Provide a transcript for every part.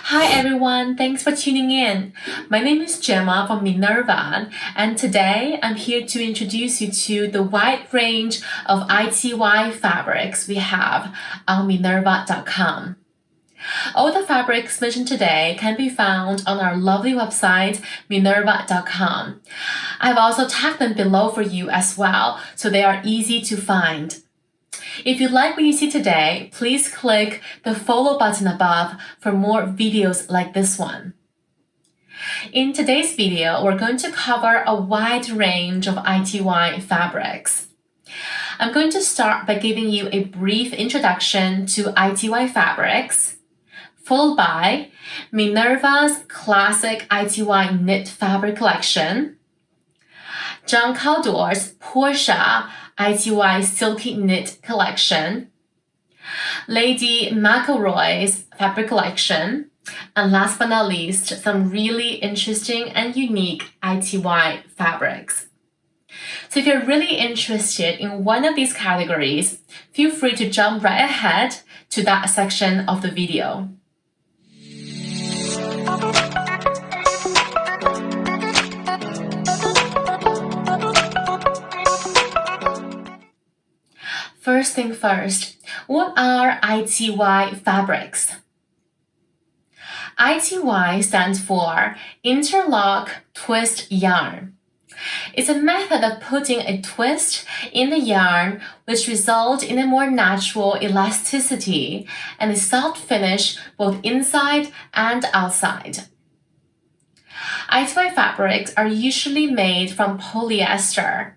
Hi everyone, thanks for tuning in. My name is Gemma from Minerva, and today I'm here to introduce you to the wide range of ITY fabrics we have on Minerva.com. All the fabrics mentioned today can be found on our lovely website, Minerva.com. I've also tagged them below for you as well, so they are easy to find. If you like what you see today, please click the follow button above for more videos like this one. In today's video, we're going to cover a wide range of ITY fabrics. I'm going to start by giving you a brief introduction to ITY fabrics, followed by Minerva's classic ITY knit fabric collection, John Caldor's Portia ITY Silky Knit Collection, Lady McElroy's Fabric Collection, and last but not least, some really interesting and unique ITY fabrics. So if you're really interested in one of these categories, feel free to jump right ahead to that section of the video. First thing first, what are ITY fabrics? ITY stands for Interlock Twist Yarn. It's a method of putting a twist in the yarn which results in a more natural elasticity and a soft finish both inside and outside. ITY fabrics are usually made from polyester.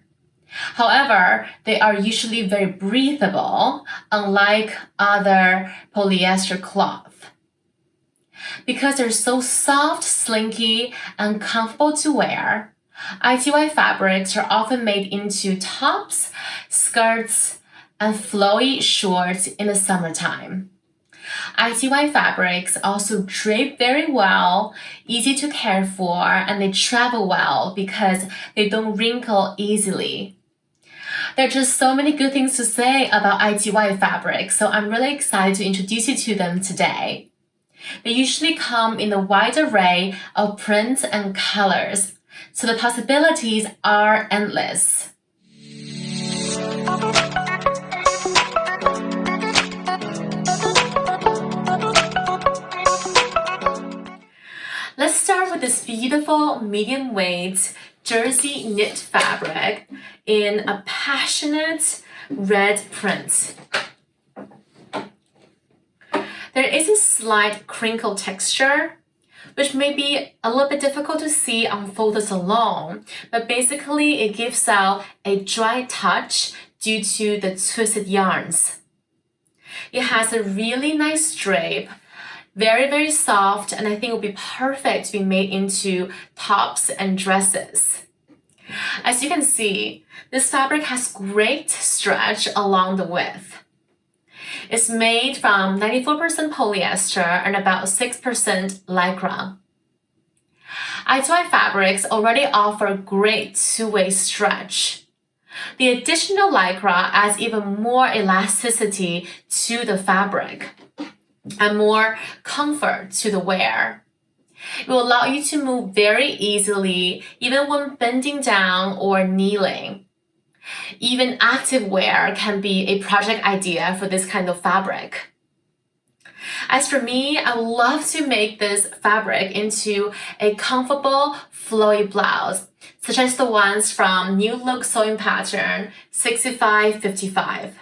However, they are usually very breathable, unlike other polyester cloth. Because they're so soft, slinky, and comfortable to wear, ITY fabrics are often made into tops, skirts, and flowy shorts in the summertime. ITY fabrics also drape very well, easy to care for, and they travel well because they don't wrinkle easily. There are just so many good things to say about ITY fabrics, so I'm really excited to introduce you to them today. They usually come in a wide array of prints and colors, so the possibilities are endless. Let's start with this beautiful medium weight jersey knit fabric in a passionate red print. There is a slight crinkle texture, which may be a little bit difficult to see on photos alone, but basically it gives out a dry touch due to the twisted yarns. It has a really nice drape, very soft, and I think it will be perfect to be made into tops and dresses. As you can see, this fabric has great stretch along the width. It's made from 94% polyester and about 6% lycra. ITY fabrics already offer great two-way stretch. The additional lycra adds even more elasticity to the fabric and more comfort to the wear. It will allow you to move very easily, even when bending down or kneeling. Even active wear can be a project idea for this kind of fabric. As for me, I would love to make this fabric into a comfortable flowy blouse, such as the ones from New Look sewing pattern 6555.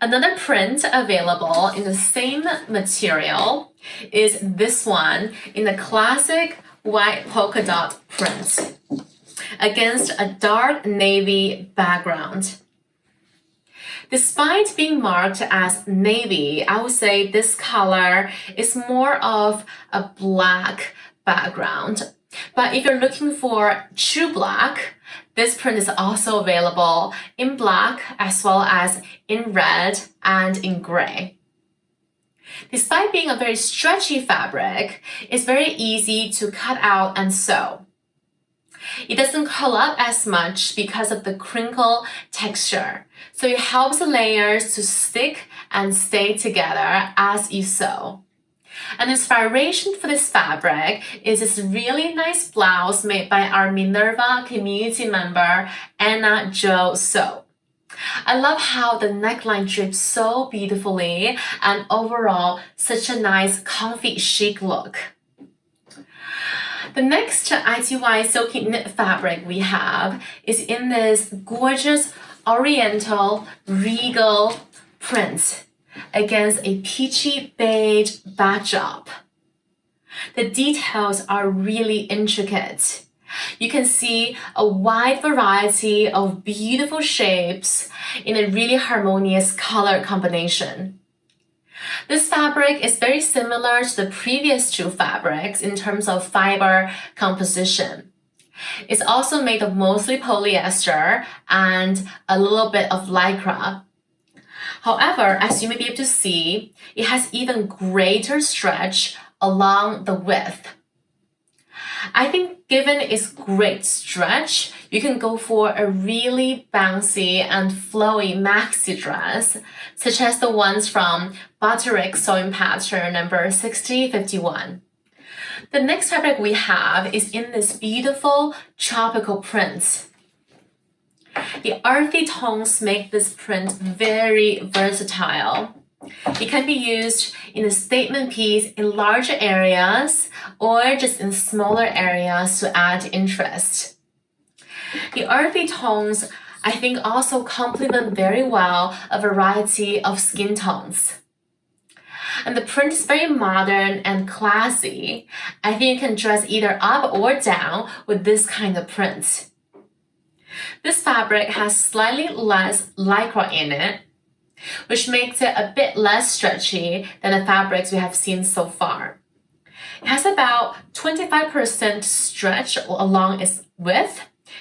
Another print available in the same material is this one in the classic white polka dot print against a dark navy background. Despite being marked as navy, I would say this color is more of a black background. But if you're looking for true black, this print is also available in black as well as in red and in gray. Despite being a very stretchy fabric, it's very easy to cut out and sew. It doesn't curl up as much because of the crinkle texture, so it helps the layers to stick and stay together as you sew. An inspiration for this fabric is this really nice blouse made by our Minerva community member, Anna Jo So. I love how the neckline drapes so beautifully and overall such a nice comfy chic look. The next ITY silky knit fabric we have is in this gorgeous oriental regal print against a peachy beige backdrop. The details are really intricate. You can see a wide variety of beautiful shapes in a really harmonious color combination. This fabric is very similar to the previous two fabrics in terms of fiber composition. It's also made of mostly polyester and a little bit of lycra. However, as you may be able to see, it has even greater stretch along the width. I think given its great stretch, you can go for a really bouncy and flowy maxi dress, such as the ones from Butterick sewing pattern number 6051. The next fabric we have is in this beautiful tropical print. The earthy tones make this print very versatile. It can be used in a statement piece in larger areas or just in smaller areas to add interest. The earthy tones, I think, also complement very well a variety of skin tones. And the print is very modern and classy. I think you can dress either up or down with this kind of print. This fabric has slightly less lycra in it, which makes it a bit less stretchy than the fabrics we have seen so far. It has about 25% stretch along its width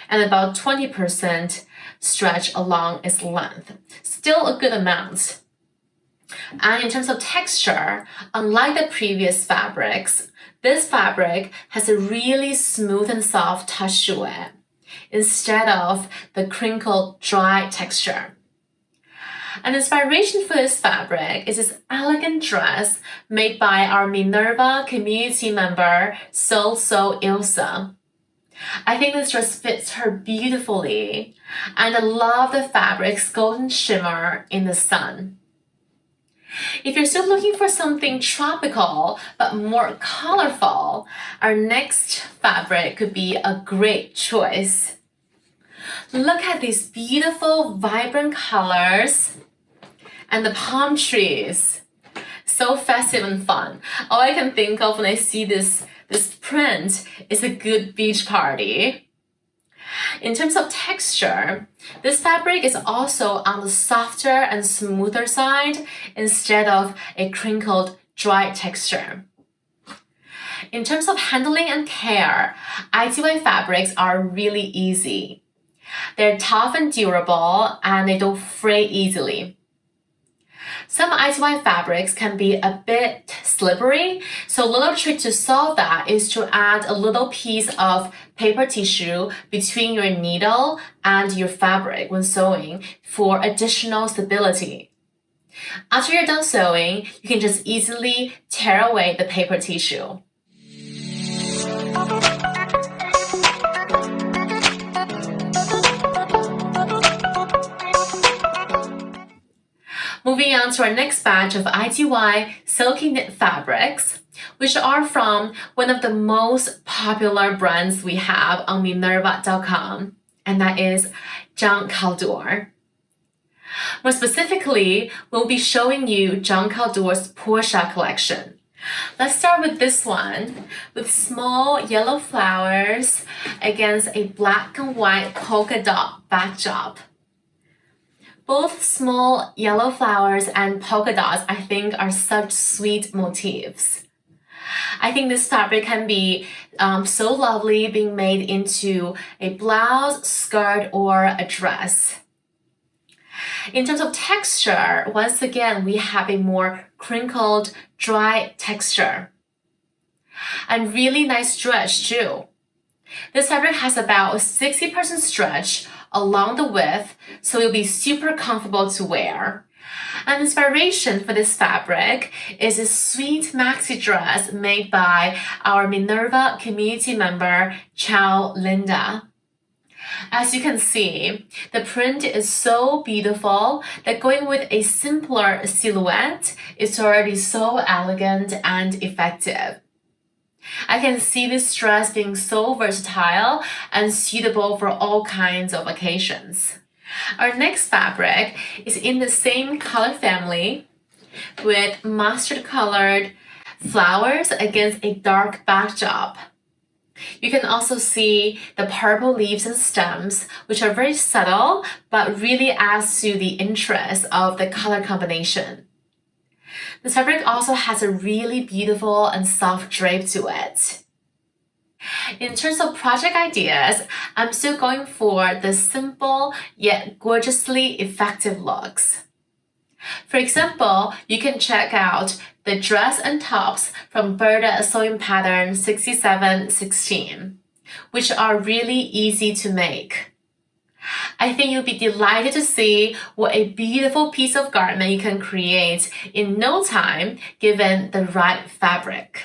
and about 20% stretch along its length. Still a good amount. And in terms of texture, unlike the previous fabrics, this fabric has a really smooth and soft touch to it, instead of the crinkled, dry texture. An inspiration for this fabric is this elegant dress made by our Minerva community member, So Ilsa. I think this dress fits her beautifully, and I love the fabric's golden shimmer in the sun. If you're still looking for something tropical but more colorful, our next fabric could be a great choice. Look at these beautiful, vibrant colors and the palm trees. So festive and fun. All I can think of when I see this print is a good beach party. In terms of texture, this fabric is also on the softer and smoother side instead of a crinkled, dry texture. In terms of handling and care, ITY fabrics are really easy. They're tough and durable, and they don't fray easily. Some ITY fabrics can be a bit slippery, so a little trick to solve that is to add a little piece of paper tissue between your needle and your fabric when sewing for additional stability. After you're done sewing, you can just easily tear away the paper tissue. Moving on to our next batch of ITY silky knit fabrics, which are from one of the most popular brands we have on Minerva.com, and that is Jean Caldor. More specifically, we'll be showing you Jean Caldor's Portia collection. Let's start with this one, with small yellow flowers against a black and white polka dot backdrop. Both small yellow flowers and polka dots, I think, are such sweet motifs. I think this fabric can be so lovely being made into a blouse, skirt, or a dress. In terms of texture, once again, we have a more crinkled, dry texture. And really nice stretch too. This fabric has about 60% stretch along the width, so it'll be super comfortable to wear. An inspiration for this fabric is a sweet maxi dress made by our Minerva community member, Chow Linda. As you can see, the print is so beautiful that going with a simpler silhouette is already so elegant and effective. I can see this dress being so versatile and suitable for all kinds of occasions. Our next fabric is in the same color family with mustard colored flowers against a dark backdrop. You can also see the purple leaves and stems, which are very subtle but really adds to the interest of the color combination. This fabric also has a really beautiful and soft drape to it. In terms of project ideas, I'm still going for the simple yet gorgeously effective looks. For example, you can check out the dress and tops from Berta sewing pattern 6716, which are really easy to make. I think you'll be delighted to see what a beautiful piece of garment you can create in no time given the right fabric.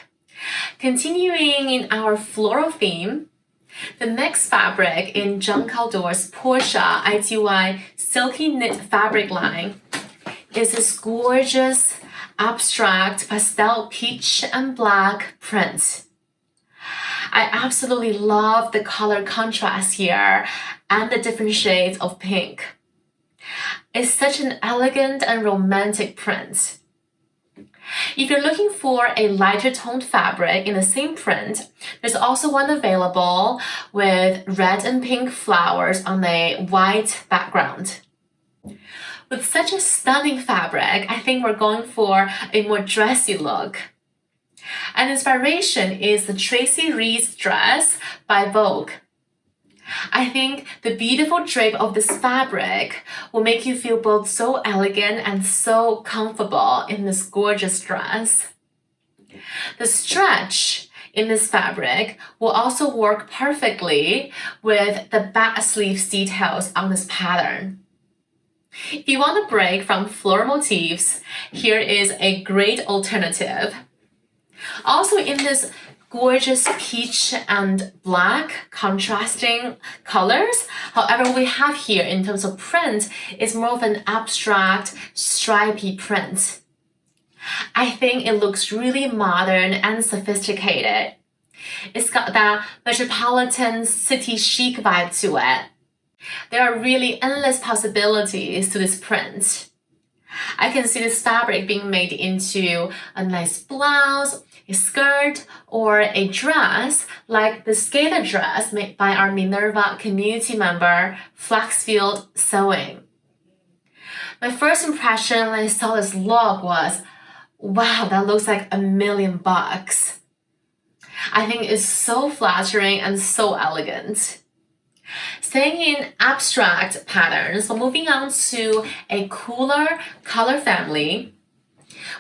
Continuing in our floral theme, the next fabric in Jean Caldore's Portia ITY silky knit fabric line is this gorgeous abstract pastel peach and black print. I absolutely love the color contrast here and the different shades of pink. It's such an elegant and romantic print. If you're looking for a lighter toned fabric in the same print, there's also one available with red and pink flowers on a white background. With such a stunning fabric, I think we're going for a more dressy look. An inspiration is the Tracy Reed's dress by Vogue. I think the beautiful drape of this fabric will make you feel both so elegant and so comfortable in this gorgeous dress. The stretch in this fabric will also work perfectly with the back sleeves details on this pattern. If you want a break from floral motifs, here is a great alternative. Also in this gorgeous peach and black contrasting colors. However, what we have here in terms of print is more of an abstract stripy print. I think it looks really modern and sophisticated. It's got that metropolitan city chic vibe to it. There are really endless possibilities to this print. I can see this fabric being made into a nice blouse, a skirt, or a dress like the skater dress made by our Minerva community member Flaxfield Sewing. My first impression when I saw this look was, wow, that looks like $1,000,000. I think it's so flattering and so elegant. Staying in abstract patterns, but moving on to a cooler color family,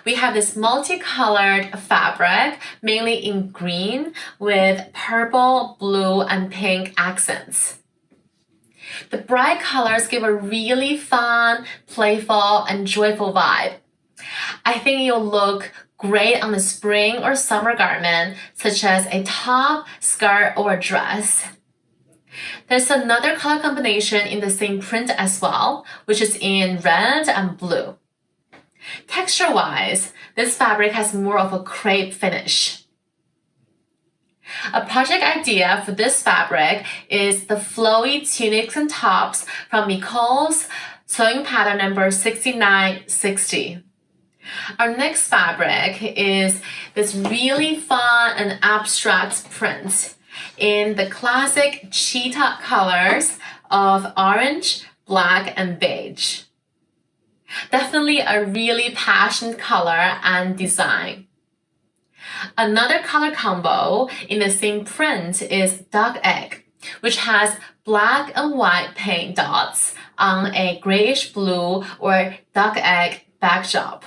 we have this multicolored fabric, mainly in green with purple, blue, and pink accents. The bright colors give a really fun, playful, and joyful vibe. I think it'll look great on a spring or summer garment, such as a top, skirt, or a dress. There's another color combination in the same print as well, which is in red and blue. Texture-wise, this fabric has more of a crepe finish. A project idea for this fabric is the flowy tunics and tops from Nicole's sewing pattern number 6960. Our next fabric is this really fun and abstract print in the classic cheetah colors of orange, black, and beige. Definitely a really passionate color and design. Another color combo in the same print is duck egg, which has black and white paint dots on a grayish blue or duck egg backdrop.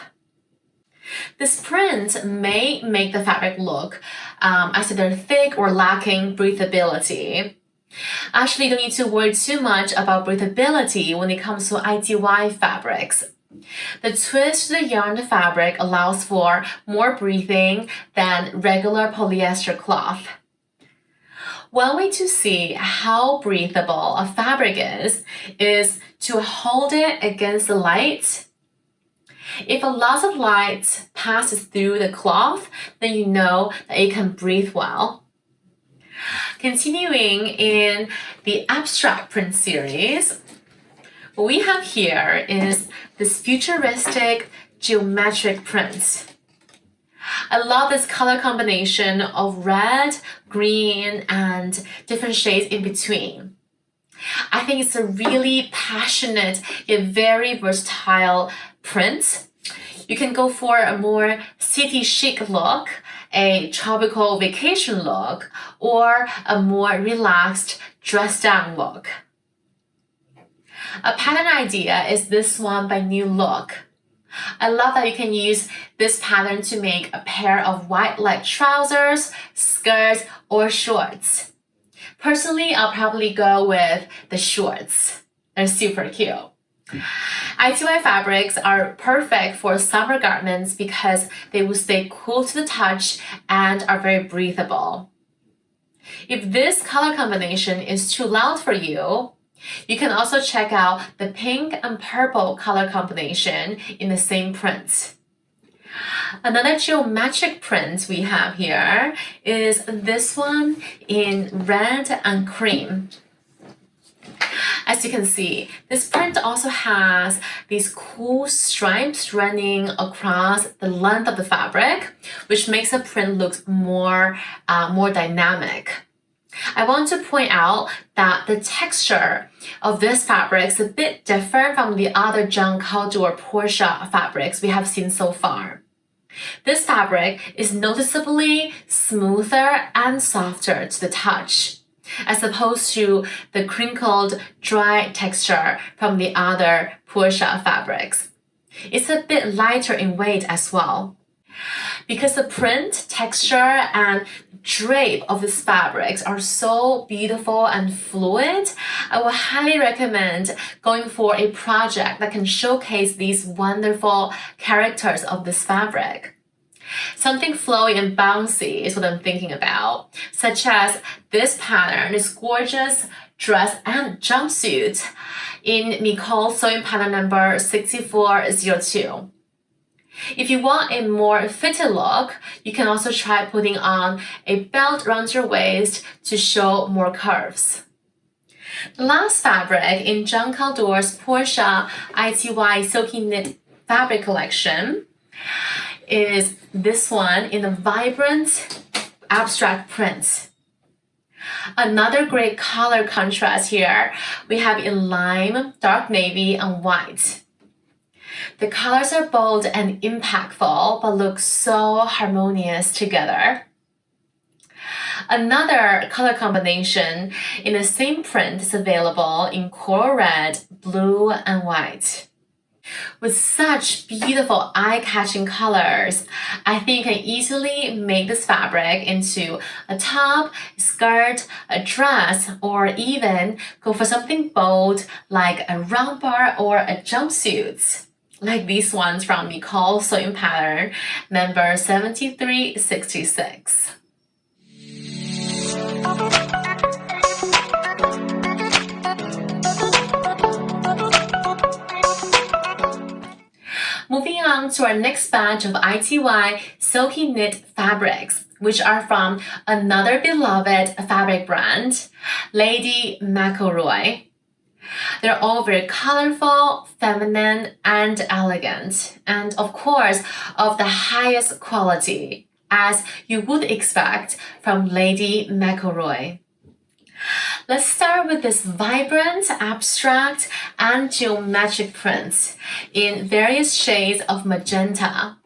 This print may make the fabric look as either thick or lacking breathability. Actually, you don't need to worry too much about breathability when it comes to ITY fabrics. The twist to the yarn fabric allows for more breathing than regular polyester cloth. One way to see how breathable a fabric is to hold it against the light. If a lot of light passes through the cloth, then you know that it can breathe well. Continuing in the abstract print series, what we have here is this futuristic geometric print. I love this color combination of red, green, and different shades in between. I think it's a really passionate yet very versatile print. You can go for a more city chic look, a tropical vacation look, or a more relaxed dress down look. A pattern idea is this one by New Look. I love that you can use this pattern to make a pair of white leg trousers, skirts, or shorts. Personally, I'll probably go with the shorts. They're super cute. ITY fabrics are perfect for summer garments because they will stay cool to the touch and are very breathable. If this color combination is too loud for you, you can also check out the pink and purple color combination in the same print. Another geometric print we have here is this one in red and cream. As you can see, this print also has these cool stripes running across the length of the fabric, which makes the print look more dynamic. I want to point out that the texture of this fabric is a bit different from the other Jean Caldor Portia fabrics we have seen so far. This fabric is noticeably smoother and softer to the touch, as opposed to the crinkled, dry texture from the other Portia fabrics. It's a bit lighter in weight as well. Because the print, texture, and drape of these fabrics are so beautiful and fluid, I will highly recommend going for a project that can showcase these wonderful characters of this fabric. Something flowy and bouncy is what I'm thinking about, such as this pattern, this gorgeous dress and jumpsuit in Micole's sewing pattern number 6402. If you want a more fitted look, you can also try putting on a belt around your waist to show more curves. The last fabric in Jean Caldor's Portia ITY Silky Knit fabric collection is this one in a vibrant abstract print. Another great color contrast here we have in lime, dark navy, and white. The colors are bold and impactful, but look so harmonious together. Another color combination in the same print is available in coral red, blue, and white. With such beautiful eye-catching colors, I think you can easily make this fabric into a top, skirt, a dress, or even go for something bold like a round bar or a jumpsuit, like these ones from Micole's sewing pattern number 7366. Moving on to our next batch of ITY Silky Knit fabrics, which are from another beloved fabric brand, Lady McElroy. They're all very colorful, feminine, and elegant, and of course, of the highest quality, as you would expect from Lady McElroy. Let's start with this vibrant, abstract, and geometric print in various shades of magenta.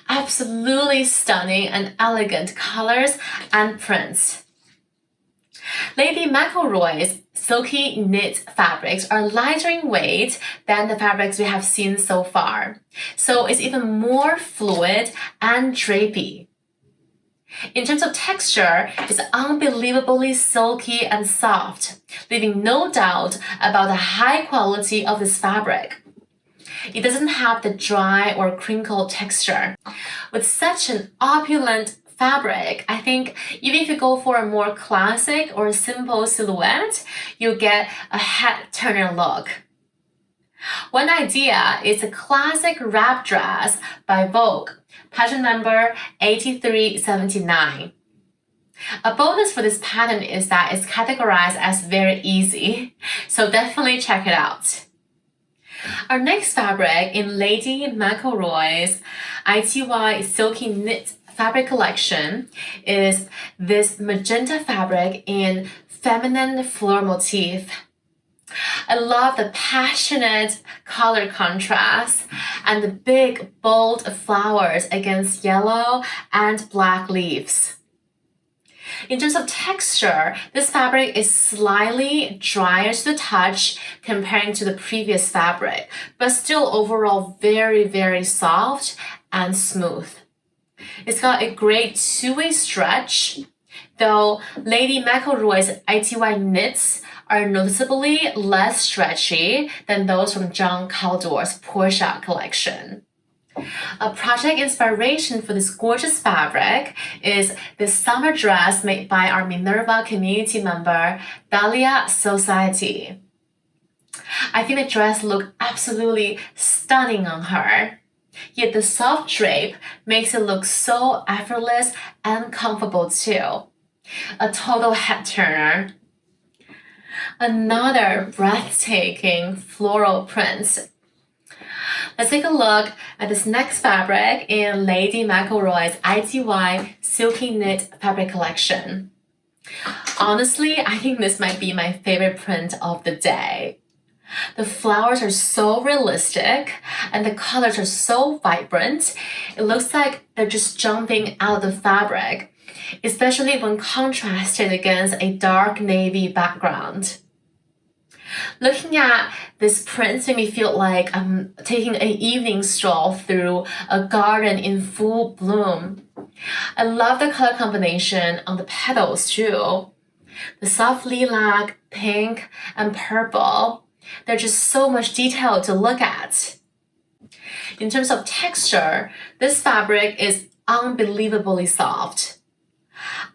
Absolutely stunning and elegant colors and prints. Lady McElroy's silky knit fabrics are lighter in weight than the fabrics we have seen so far, so it's even more fluid and drapey. In terms of texture, it's unbelievably silky and soft, leaving no doubt about the high quality of this fabric. It doesn't have the dry or crinkled texture. With such an opulent fabric, I think even if you go for a more classic or simple silhouette, you'll get a head-turner look. One idea is a classic wrap dress by Vogue, pattern number 8379. A bonus for this pattern is that it's categorized as very easy, so definitely check it out. Our next fabric in Lady McElroy's ITY Silky Knit fabric collection is this magenta fabric in feminine floral motif. I love the passionate color contrast and the big, bold flowers against yellow and black leaves. In terms of texture, this fabric is slightly drier to the touch comparing to the previous fabric, but still overall very, very soft and smooth. It's got a great two-way stretch, though Lady McElroy's ITY knits are noticeably less stretchy than those from John Caldor's Portia collection. A project inspiration for this gorgeous fabric is this summer dress made by our Minerva community member, Dahlia Society. I think the dress looked absolutely stunning on her, yet the soft drape makes it look so effortless and comfortable too. A total head turner. Another breathtaking floral print. Let's take a look at this next fabric in Lady McElroy's ITY Silky Knit fabric collection. Honestly, I think this might be my favorite print of the day. The flowers are so realistic and the colors are so vibrant. It looks like they're just jumping out of the fabric, especially when contrasted against a dark navy background. Looking at this print made me feel like I'm taking an evening stroll through a garden in full bloom. I love the color combination on the petals too. The soft lilac, pink, and purple. There's just so much detail to look at. In terms of texture, this fabric is unbelievably soft.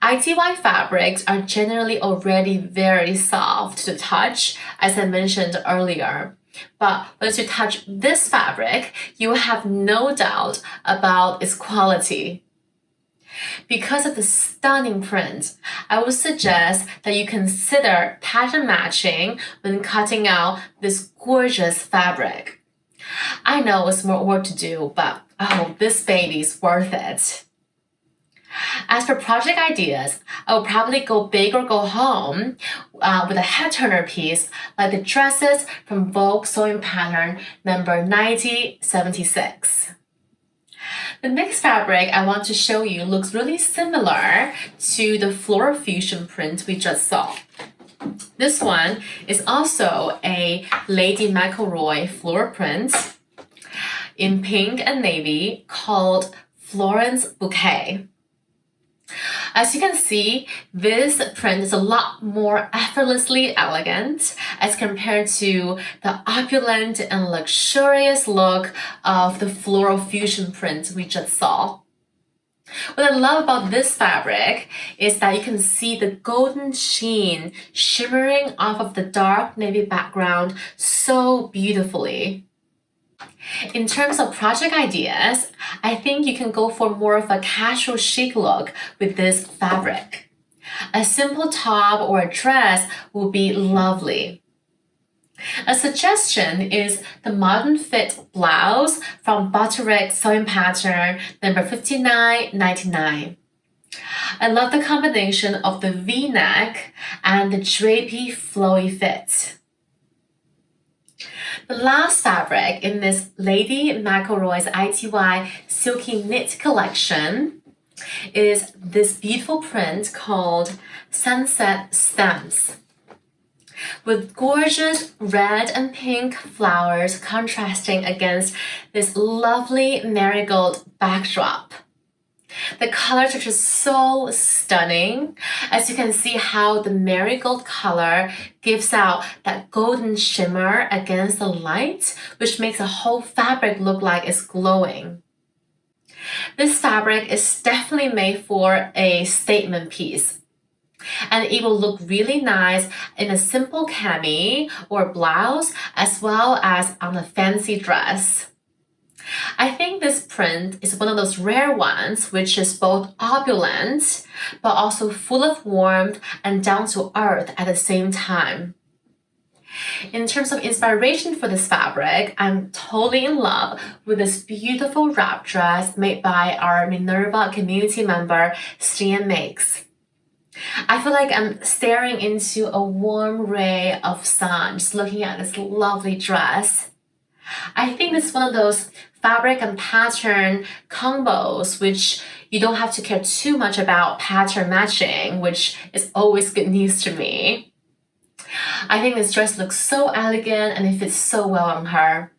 ITY fabrics are generally already very soft to touch, as I mentioned earlier. But once you touch this fabric, you have no doubt about its quality. Because of the stunning print, I would suggest that you consider pattern matching when cutting out this gorgeous fabric. I know it's more work to do, but oh, this baby's worth it. As for project ideas, I will probably go big or go home with a head turner piece like the dresses from Vogue sewing pattern number 9076. The next fabric I want to show you looks really similar to the floral fusion print we just saw. This one is also a Lady McElroy floral print in pink and navy called Florence Bouquet. As you can see, this print is a lot more effortlessly elegant as compared to the opulent and luxurious look of the floral fusion print we just saw. What I love about this fabric is that you can see the golden sheen shimmering off of the dark navy background so beautifully. In terms of project ideas, I think you can go for more of a casual chic look with this fabric. A simple top or a dress will be lovely. A suggestion is the modern fit blouse from Butterick sewing pattern number 5999. I love the combination of the V-neck and the drapey flowy fit. The last fabric in this Lady McElroy's ITY Silky Knit collection is this beautiful print called Sunset Stems, with gorgeous red and pink flowers contrasting against this lovely marigold backdrop. The colors are just so stunning. As you can see how the marigold color gives out that golden shimmer against the light, which makes the whole fabric look like it's glowing. This fabric is definitely made for a statement piece. And it will look really nice in a simple cami or blouse, as well as on a fancy dress. I think this print is one of those rare ones which is both opulent, but also full of warmth and down to earth at the same time. In terms of inspiration for this fabric, I'm totally in love with this beautiful wrap dress made by our Minerva community member, Stian Makes. I feel like I'm staring into a warm ray of sun, just looking at this lovely dress. I think it's one of those fabric and pattern combos which you don't have to care too much about pattern matching, which is always good news to me. I think this dress looks so elegant and it fits so well on her.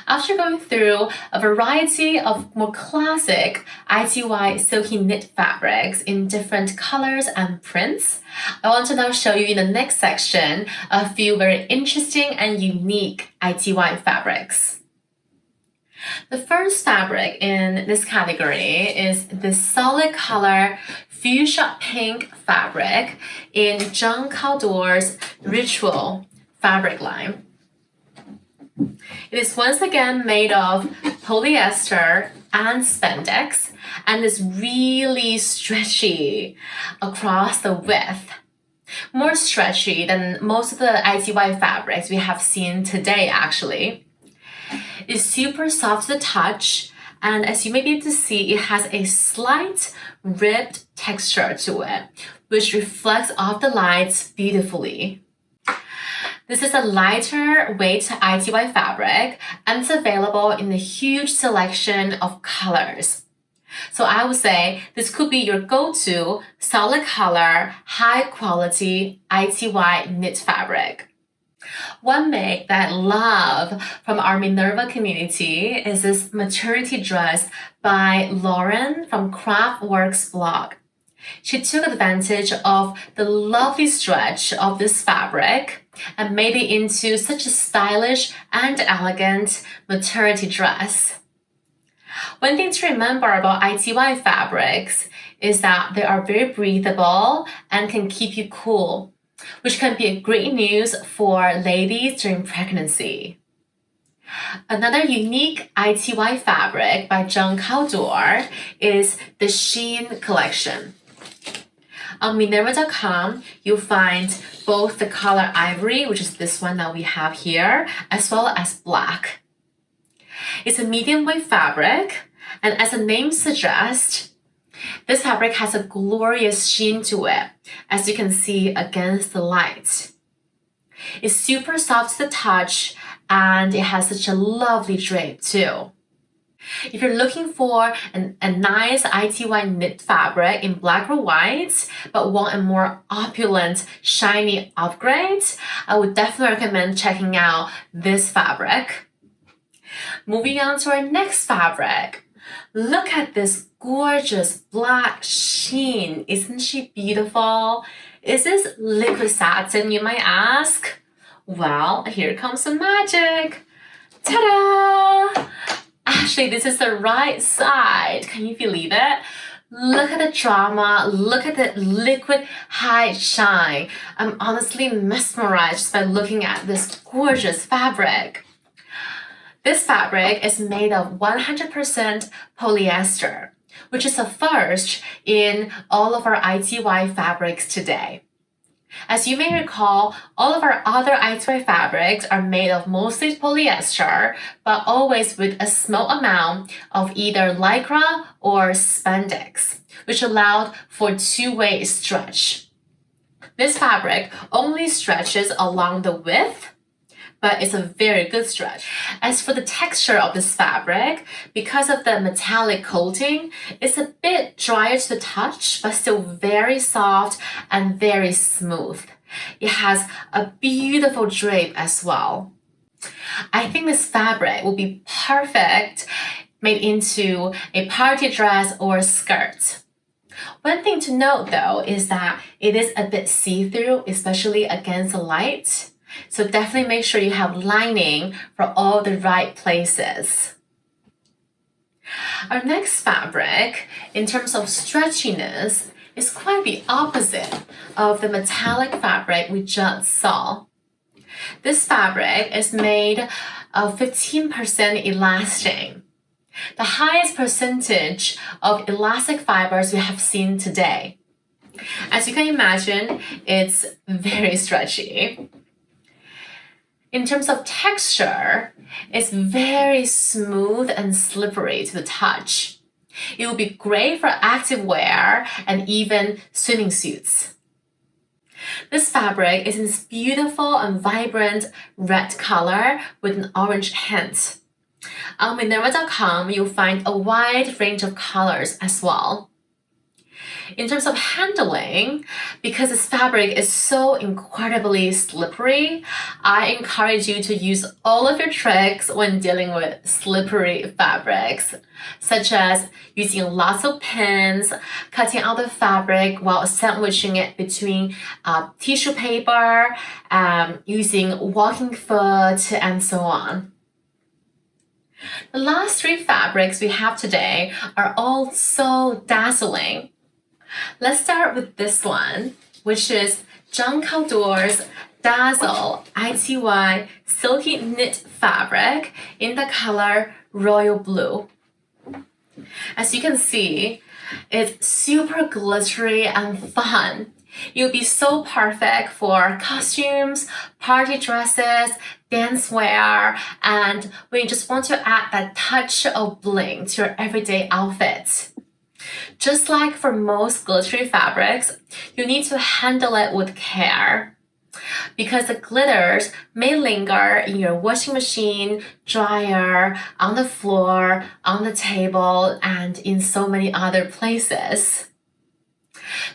After going through a variety of more classic ITY silky knit fabrics in different colors and prints, I want to now show you in the next section a few very interesting and unique ITY fabrics. The first fabric in this category is this solid color fuchsia pink fabric in Jean Caldor's Ritual fabric line. It is once again made of polyester and spandex and is really stretchy across the width. More stretchy than most of the ITY fabrics we have seen today actually. It's super soft to the touch, and as you may be able to see, it has a slight ribbed texture to it, which reflects off the lights beautifully. This is a lighter weight ITY fabric, and it's available in a huge selection of colors. So I would say this could be your go-to solid color, high quality ITY knit fabric. One make that I love from our Minerva community is this maternity dress by Lauren from Craftworks blog. She took advantage of the lovely stretch of this fabric and made it into such a stylish and elegant maternity dress. One thing to remember about ITY fabrics is that they are very breathable and can keep you cool, which can be a great news for ladies during pregnancy. Another unique ITY fabric by Jean Caldor is the Sheen collection. On Minerva.com, you'll find both the color ivory, which is this one that we have here, as well as black. It's a medium weight fabric, and as the name suggests, this fabric has a glorious sheen to it, as you can see against the light. It's super soft to the touch, and it has such a lovely drape too. If you're looking for a nice ITY knit fabric in black or white, but want a more opulent, shiny upgrade, I would definitely recommend checking out this fabric. Moving on to our next fabric. Look at this gorgeous black sheen. Isn't she beautiful? Is this liquid satin, you might ask? Well, here comes the magic. Ta-da! Actually, this is the right side. Can you believe it? Look at the drama. Look at the liquid high shine. I'm honestly mesmerized by looking at this gorgeous fabric. This fabric is made of 100% polyester, which is a first in all of our ITY fabrics today. As you may recall, all of our other ITY fabrics are made of mostly polyester, but always with a small amount of either lycra or spandex, which allowed for two-way stretch. This fabric only stretches along the width, but it's a very good stretch. As for the texture of this fabric, because of the metallic coating, it's a bit drier to the touch, but still very soft and very smooth. It has a beautiful drape as well. I think this fabric will be perfect made into a party dress or skirt. One thing to note though is that it is a bit see-through, especially against the light. So definitely make sure you have lining for all the right places. Our next fabric, in terms of stretchiness, is quite the opposite of the metallic fabric we just saw. This fabric is made of 15% elastane, the highest percentage of elastic fibers we have seen today. As you can imagine, it's very stretchy. In terms of texture, it's very smooth and slippery to the touch. It will be great for active wear and even swimming suits. This fabric is in this beautiful and vibrant red color with an orange hint. On Minerva.com, you'll find a wide range of colors as well. In terms of handling, because this fabric is so incredibly slippery, I encourage you to use all of your tricks when dealing with slippery fabrics, such as using lots of pins, cutting out the fabric while sandwiching it between tissue paper, using walking foot, and so on. The last three fabrics we have today are all so dazzling. Let's start with this one, which is Jean Caldour's Dazzle ITY silky knit fabric in the color royal blue. As you can see, it's super glittery and fun. It'll be so perfect for costumes, party dresses, dance wear, and when you just want to add that touch of bling to your everyday outfit. Just like for most glittery fabrics, you need to handle it with care because the glitters may linger in your washing machine, dryer, on the floor, on the table, and in so many other places.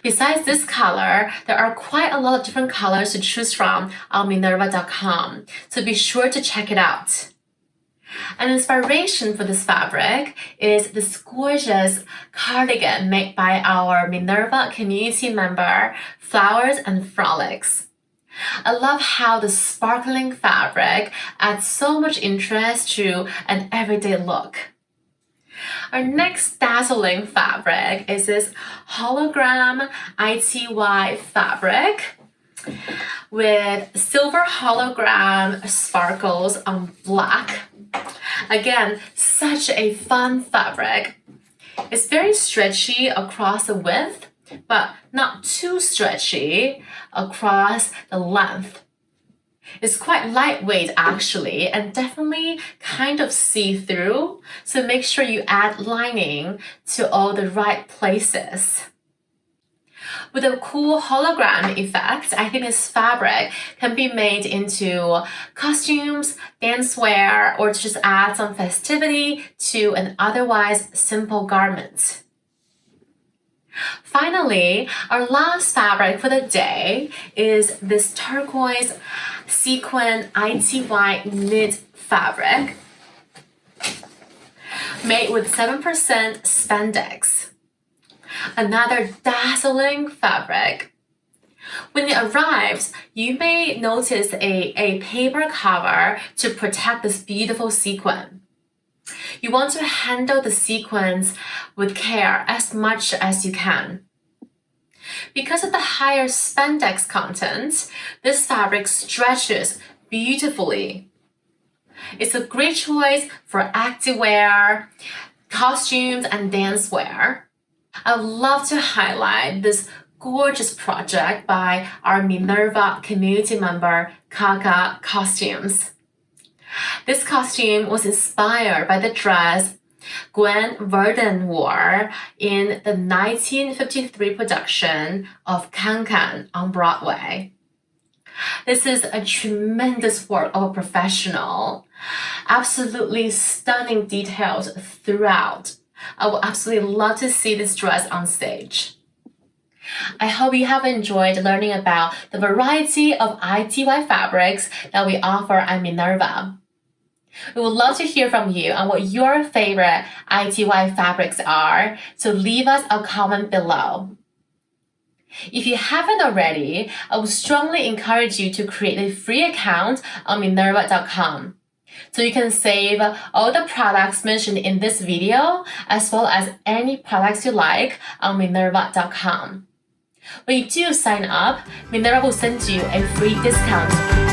Besides this color, there are quite a lot of different colors to choose from on Minerva.com, so be sure to check it out. An inspiration for this fabric is this gorgeous cardigan made by our Minerva community member, Flowers and Frolics. I love how the sparkling fabric adds so much interest to an everyday look. Our next dazzling fabric is this hologram ITY fabric with silver hologram sparkles on black. Again, such a fun fabric. It's very stretchy across the width, but not too stretchy across the length. It's quite lightweight actually, and definitely kind of see-through, so make sure you add lining to all the right places. With a cool hologram effect, I think this fabric can be made into costumes, dancewear, or to just add some festivity to an otherwise simple garment. Finally, our last fabric for the day is this turquoise sequin ITY knit fabric made with 7% spandex. Another dazzling fabric. When it arrives, you may notice a paper cover to protect this beautiful sequin. You want to handle the sequins with care as much as you can. Because of the higher spandex content, this fabric stretches beautifully. It's a great choice for activewear, costumes, and dancewear. I'd love to highlight this gorgeous project by our Minerva community member, Kaka Costumes. This costume was inspired by the dress Gwen Verdon wore in the 1953 production of Can-Can on Broadway. This is a tremendous work of a professional. Absolutely stunning details throughout. I would absolutely love to see this dress on stage. I hope you have enjoyed learning about the variety of ITY fabrics that we offer at Minerva. We would love to hear from you on what your favorite ITY fabrics are, so leave us a comment below. If you haven't already, I would strongly encourage you to create a free account on Minerva.com. So you can save all the products mentioned in this video, as well as any products you like on Minerva.com. When you do sign up, Minerva will send you a free discount